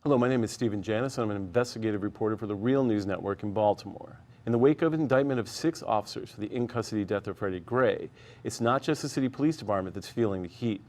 Hello, my name is Stephen Janis, and I'm an investigative reporter for the Real News Network in Baltimore. In the wake of an indictment of 6 officers for the in-custody death of Freddie Gray, it's not just the city police department that's feeling the heat.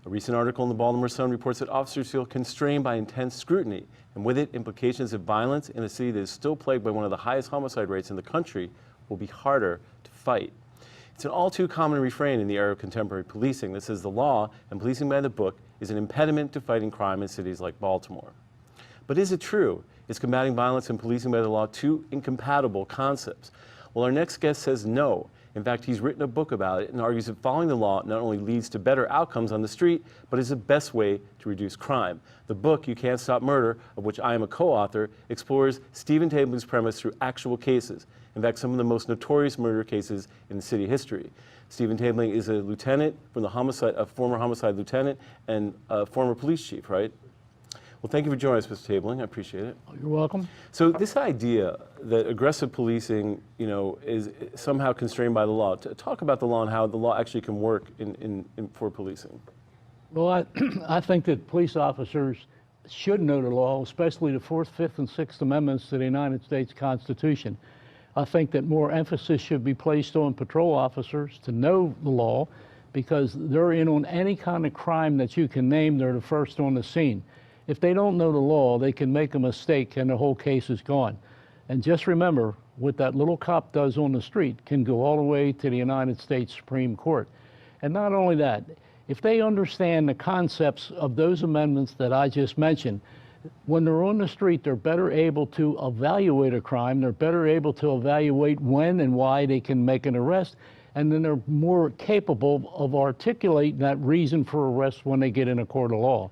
A recent article in the Baltimore Sun reports that officers feel constrained by intense scrutiny, and with it, implications of violence in a city that is still plagued by one of the highest homicide rates in the country will be harder to fight. It's an all too common refrain in the era of contemporary policing that says the law and policing by the book is an impediment to fighting crime in cities like Baltimore. But is it true? Is combating violence and policing by the law two incompatible concepts? Well, our next guest says no. In fact, he's written a book about it and argues that following the law not only leads to better outcomes on the street, but is the best way to reduce crime. The book, You Can't Stop Murder, of which I am a co-author, explores Stephen Tabling's premise through actual cases. In fact, some of the most notorious murder cases in city history. Stephen Tabeling is a lieutenant from a former homicide lieutenant and a former police chief, right? Well, thank you for joining us, Mr. Tabeling. I appreciate it. You're welcome. So this idea that aggressive policing, is somehow constrained by the law. Talk about the law and how the law actually can work for policing. Well, I think that police officers should know the law, especially the 4th, 5th, and 6th Amendments to the United States Constitution. I think that more emphasis should be placed on patrol officers to know the law, because they're in on any kind of crime that you can name. They're the first on the scene. If they don't know the law, they can make a mistake and the whole case is gone. And just remember, what that little cop does on the street can go all the way to the United States Supreme Court. And not only that, if they understand the concepts of those amendments that I just mentioned, when they're on the street, they're better able to evaluate a crime, they're better able to evaluate when and why they can make an arrest, and then they're more capable of articulating that reason for arrest when they get in a court of law.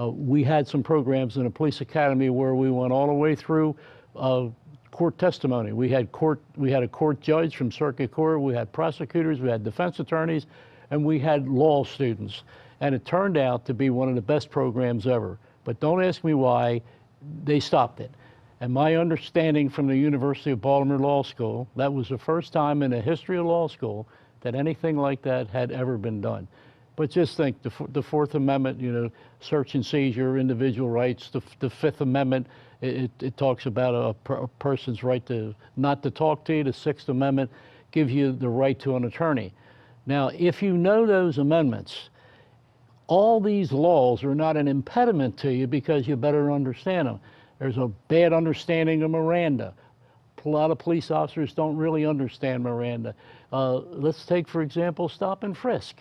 We had some programs in a police academy where we went all the way through court testimony. We had a court judge from circuit court, we had prosecutors, we had defense attorneys, and we had law students. And it turned out to be one of the best programs ever. But don't ask me why they stopped it. And my understanding from the University of Baltimore Law School, that was the first time in the history of law school that anything like that had ever been done. But just think, the 4th Amendment, search and seizure, individual rights. The 5th Amendment, it talks about a person's right not to talk to you. The 6th Amendment gives you the right to an attorney. Now, if you know those amendments, all these laws are not an impediment to you because you better understand them. There's a bad understanding of Miranda. A lot of police officers don't really understand Miranda. Let's take, for example, stop and frisk.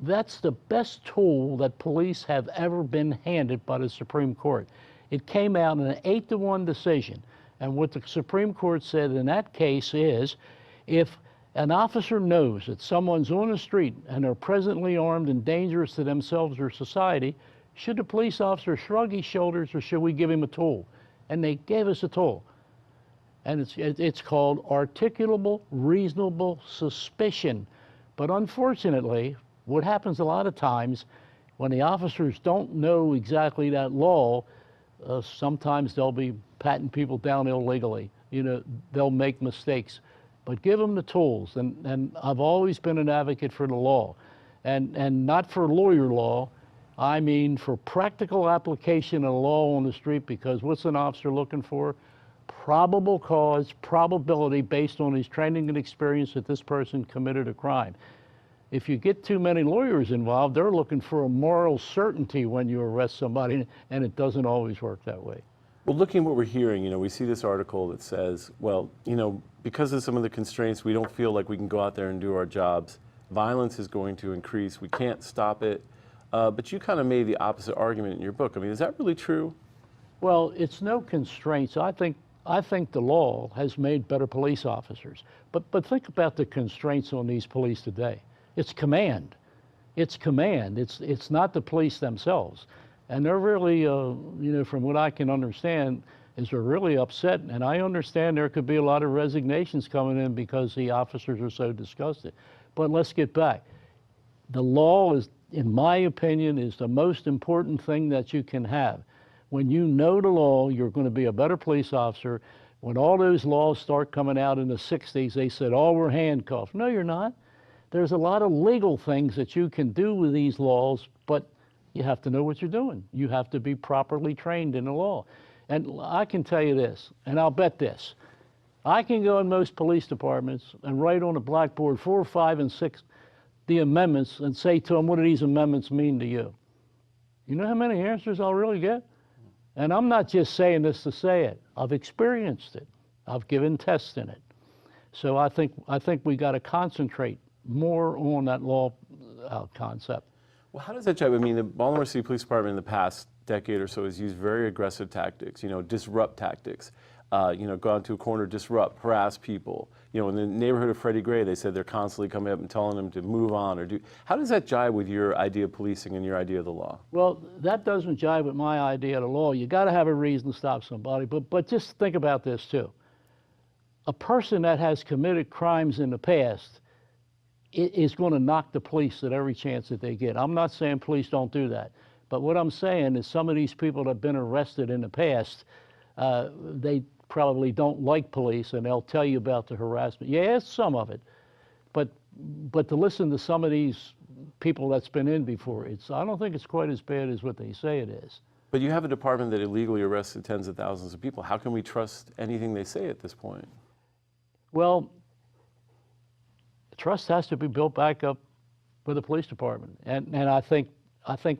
That's the best tool that police have ever been handed by the Supreme Court. It came out in an 8-1 decision. And what the Supreme Court said in that case is, if an officer knows that someone's on the street and they're presently armed and dangerous to themselves or society, should the police officer shrug his shoulders or should we give him a tool? And they gave us a tool. And it's called articulable reasonable suspicion. But unfortunately, what happens a lot of times when the officers don't know exactly that law, sometimes they'll be patting people down illegally. They'll make mistakes. But give them the tools. And I've always been an advocate for the law. And not for lawyer law, I mean for practical application of the law on the street, because what's an officer looking for? Probable cause, probability based on his training and experience that this person committed a crime. If you get too many lawyers involved, they're looking for a moral certainty when you arrest somebody, and it doesn't always work that way. Well, looking at what we're hearing, we see this article that says, well, because of some of the constraints, we don't feel like we can go out there and do our jobs. Violence is going to increase. We can't stop it. But you kind of made the opposite argument in your book. I mean, is that really true? Well, it's no constraints. I think the law has made better police officers. But think about the constraints on these police today. It's command. It's command. It's not the police themselves. And they're really, from what I can understand, is they're really upset. And I understand there could be a lot of resignations coming in because the officers are so disgusted. But let's get back. The law is, in my opinion, is the most important thing that you can have. When you know the law, you're going to be a better police officer. When all those laws start coming out in the 60s, they said, oh, we're handcuffed. No, you're not. There's a lot of legal things that you can do with these laws, but You have to know what you're doing. You have to be properly trained in the law. And I can tell you this, and I'll bet this. I can go in most police departments and write on a blackboard 4, 5, and 6 the amendments and say to them, what do these amendments mean to you? You know how many answers I'll really get? And I'm not just saying this to say it. I've experienced it. I've given tests in it. So I think we got to concentrate more on that law concept. Well, how does that jive? I mean, the Baltimore City Police Department in the past decade or so has used very aggressive tactics, disrupt tactics. Go out to a corner, disrupt, harass people. In the neighborhood of Freddie Gray, they said they're constantly coming up and telling them to move on or do. How does that jive with your idea of policing and your idea of the law? Well, that doesn't jive with my idea of the law. You got to have a reason to stop somebody. But just think about this too. A person that has committed crimes in the past is going to knock the police at every chance that they get. I'm not saying police don't do that. But what I'm saying is some of these people that have been arrested in the past, they probably don't like police, and they'll tell you about the harassment. Yeah, it's some of it. But to listen to some of these people that's been in before, I don't think it's quite as bad as what they say it is. But you have a department that illegally arrested tens of thousands of people. How can we trust anything they say at this point? Well, trust has to be built back up with the police department. And I think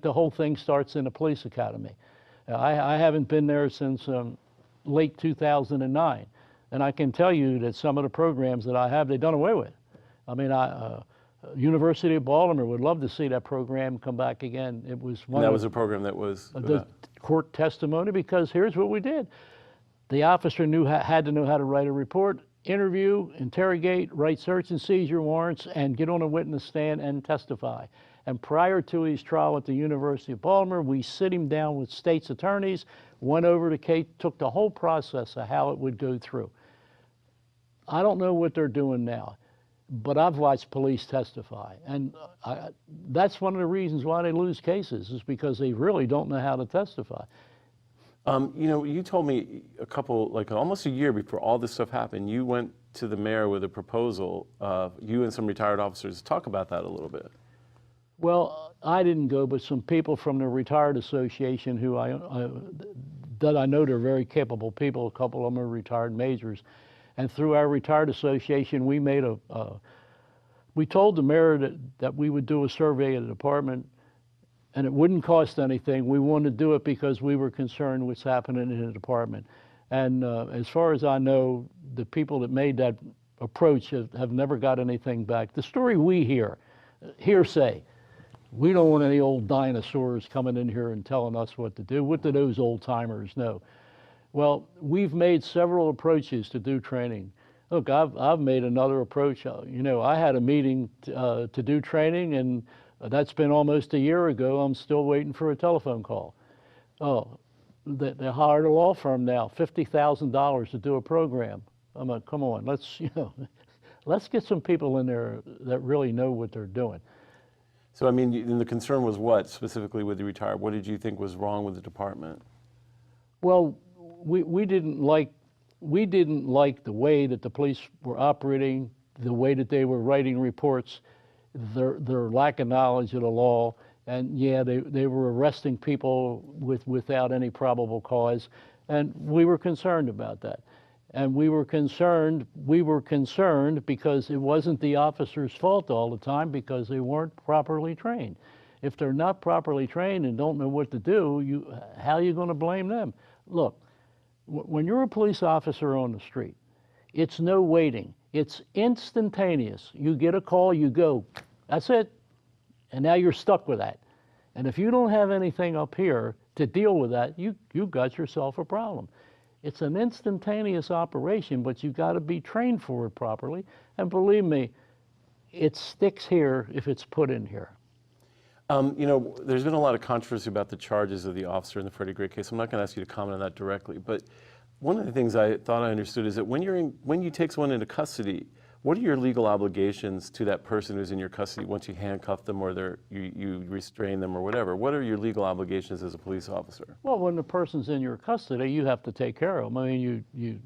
the whole thing starts in the police academy. I haven't been there since late 2009. And I can tell you that some of the programs that I have, they've done away with. I mean, University of Baltimore would love to see that program come back again. It was one. That was a program that was the court testimony, because here's what we did. The officer had to know how to write a report, interview, interrogate, write search and seizure warrants, and get on a witness stand and testify. And prior to his trial at the University of Baltimore, we sit him down with state's attorneys, went over the case, took the whole process of how it would go through. I don't know what they're doing now, but I've watched police testify. And that's one of the reasons why they lose cases, is because they really don't know how to testify. You told me almost a year before all this stuff happened, you went to the mayor with a proposal, you and some retired officers. Talk about that a little bit. Well, I didn't go, but some people from the Retired Association that I know they're very capable people. A couple of them are retired majors. And through our Retired Association, we made we told the mayor that we would do a survey of the department, and it wouldn't cost anything. We wanted to do it because we were concerned what's happening in the department. And as far as I know, the people that made that approach have never got anything back. The story we hear, hearsay, we don't want any old dinosaurs coming in here and telling us what to do. What do those old timers know? Well, we've made several approaches to do training. Look, I've made another approach. I had a meeting to do training, and that's been almost a year ago. I'm still waiting for a telephone call. Oh, they hired a law firm now, $50,000 to do a program. I'm like, come on, let's get some people in there that really know what they're doing. So, I mean, the concern was what, specifically with the retired? What did you think was wrong with the department? Well, we didn't like the way that the police were operating, the way that they were writing reports, their lack of knowledge of the law, and yeah, they were arresting people without any probable cause, and we were concerned about that. And we were concerned because it wasn't the officer's fault all the time, because they weren't properly trained. If they're not properly trained and don't know what to do, how are you going to blame them? Look, when you're a police officer on the street, it's no waiting. It's instantaneous. You get a call, you go. That's it. And now you're stuck with that. And if you don't have anything up here to deal with that, you got yourself a problem. It's an instantaneous operation, but you got to be trained for it properly. And believe me, it sticks here if it's put in here. There's been a lot of controversy about the charges of the officer in the Freddie Gray case. I'm not going to ask you to comment on that directly, but one of the things I thought I understood is that when you take someone into custody, what are your legal obligations to that person who's in your custody once you handcuff them or you restrain them or whatever? What are your legal obligations as a police officer? Well, when the person's in your custody, you have to take care of them. I mean, you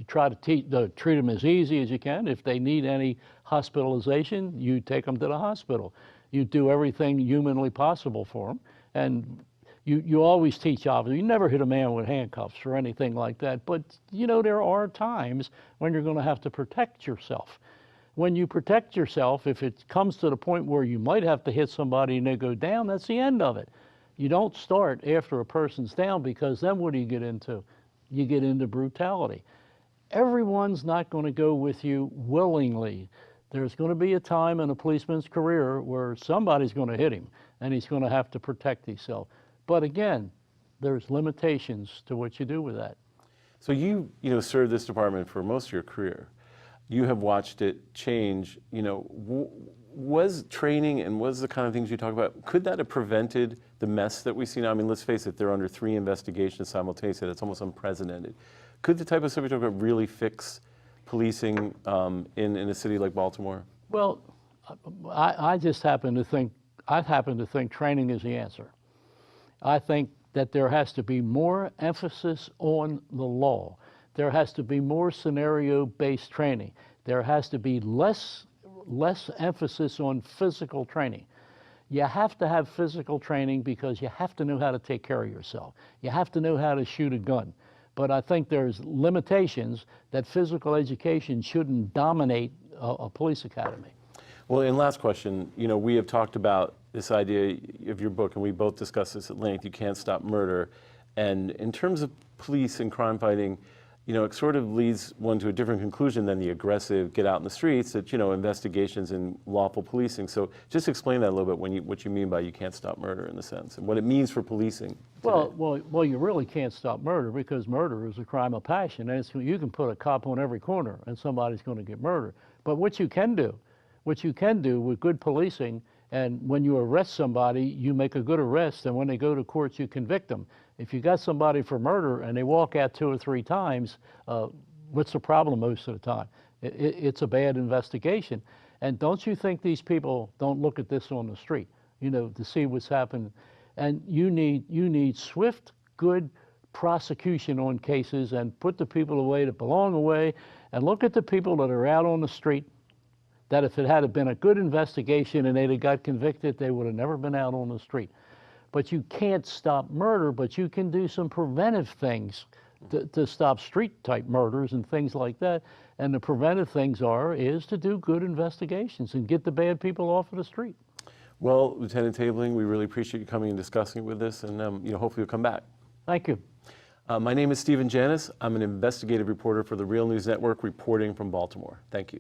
try to treat them as easy as you can. If they need any hospitalization, you take them to the hospital. You do everything humanly possible for them. And you always teach officers, you never hit a man with handcuffs or anything like that, but there are times when you're going to have to protect yourself. When you protect yourself, if it comes to the point where you might have to hit somebody and they go down, that's the end of it. You don't start after a person's down, because then what do you get into? You get into brutality. Everyone's not going to go with you willingly. There's going to be a time in a policeman's career where somebody's going to hit him and he's going to have to protect himself. But again, there's limitations to what you do with that. So you served this department for most of your career. You have watched it change. Was training and was the kind of things you talk about, could that have prevented the mess that we see now? I mean, let's face it, they're under 3 investigations simultaneously. That's almost unprecedented. Could the type of stuff we talk about really fix policing in a city like Baltimore? Well, I happen to think training is the answer. I think that there has to be more emphasis on the law. There has to be more scenario-based training. There has to be less emphasis on physical training. You have to have physical training because you have to know how to take care of yourself. You have to know how to shoot a gun. But I think there's limitations that physical education shouldn't dominate a police academy. Well, and last question, we have talked about this idea of your book, and we both discussed this at length, You Can't Stop Murder. And in terms of police and crime fighting, it sort of leads one to a different conclusion than the aggressive get out in the streets, that, investigations and lawful policing. So just explain that a little bit, what you mean by you can't stop murder in the sense, and what it means for policing today. Well, you really can't stop murder, because murder is a crime of passion. And you can put a cop on every corner and somebody's going to get murdered. But what you can do with good policing, and when you arrest somebody, you make a good arrest, and when they go to court, you convict them. If you got somebody for murder and they walk out 2 or 3 times, what's the problem most of the time? It's a bad investigation. And don't you think these people don't look at this on the street, to see what's happened? And you need swift, good prosecution on cases, and put the people away that belong away, and look at the people that are out on the street, that if it had been a good investigation and they'd have got convicted, they would have never been out on the street. But you can't stop murder, but you can do some preventive things to stop street-type murders and things like that. And the preventive things is to do good investigations and get the bad people off of the street. Well, Lieutenant Tabeling, we really appreciate you coming and discussing it with us, and hopefully you'll come back. Thank you. My name is Stephen Janis. I'm an investigative reporter for the Real News Network, reporting from Baltimore. Thank you.